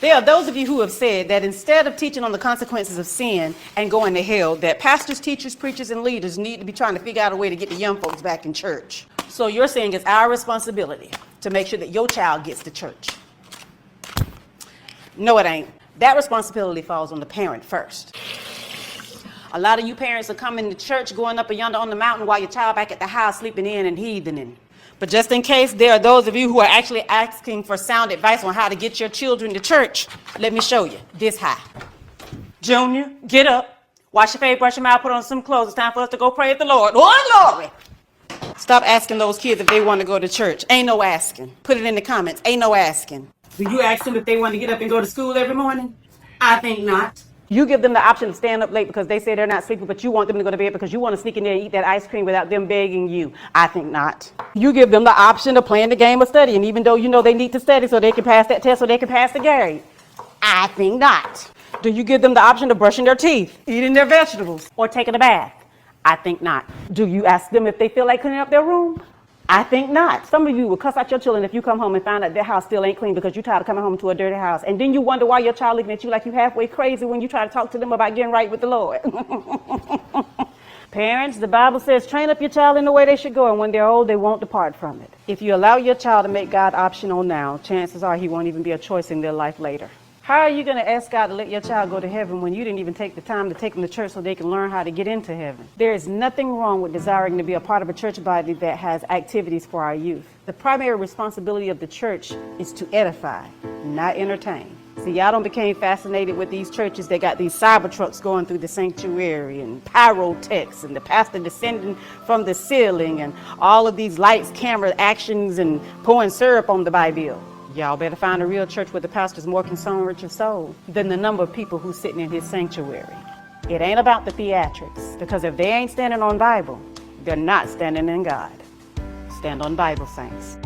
There are those of you who have said that instead of teaching on the consequences of sin and going to hell, that pastors, teachers, preachers, and leaders need to be trying to figure out a way to get the young folks back in church. So you're saying it's our responsibility to make sure that your child gets to church. No, it ain't. That responsibility falls on the parent first. A lot of you parents are coming to church, going up yonder on the mountain while your child back at the house sleeping in and heathening. But just in case there are those of you who are actually asking for sound advice on how to get your children to church, let me show you. This high. Junior, get up. Wash your face, brush your mouth, put on some clothes. It's time for us to go praise the Lord. Oh, glory. Stop asking those kids if they want to go to church. Ain't no asking. Put it in the comments. Ain't no asking. Do you ask them if they want to get up and go to school every morning? I think not. You give them the option of staying up late because they say they're not sleeping, but you want them to go to bed because you want to sneak in there and eat that ice cream without them begging you. I think not. You give them the option of playing the game of studying, even though you know they need to study so they can pass that test so they can pass the grade. I think not. Do you give them the option of brushing their teeth, eating their vegetables, or taking a bath? I think not. Do you ask them if they feel like cleaning up their room? I think not. Some of you will cuss out your children if you come home and find out their house still ain't clean because you're tired of coming home to a dirty house. And then you wonder why your child looking at you like you halfway crazy when you try to talk to them about getting right with the Lord. Parents, the Bible says, train up your child in the way they should go, and when they're old, they won't depart from it. If you allow your child to make God optional now, chances are he won't even be a choice in their life later. How are you going to ask God to let your child go to heaven when you didn't even take the time to take them to church so they can learn how to get into heaven? There is nothing wrong with desiring to be a part of a church body that has activities for our youth. The primary responsibility of the church is to edify, not entertain. See, y'all don't became fascinated with these churches. They got these cyber trucks going through the sanctuary and pyrotechs and the pastor descending from the ceiling and all of these lights, camera actions and pouring syrup on the Bible. Y'all better find a real church where the pastor's more concerned with your soul than the number of people who's sitting in his sanctuary. It ain't about the theatrics, because if they ain't standing on Bible, they're not standing in God. Stand on Bible, saints.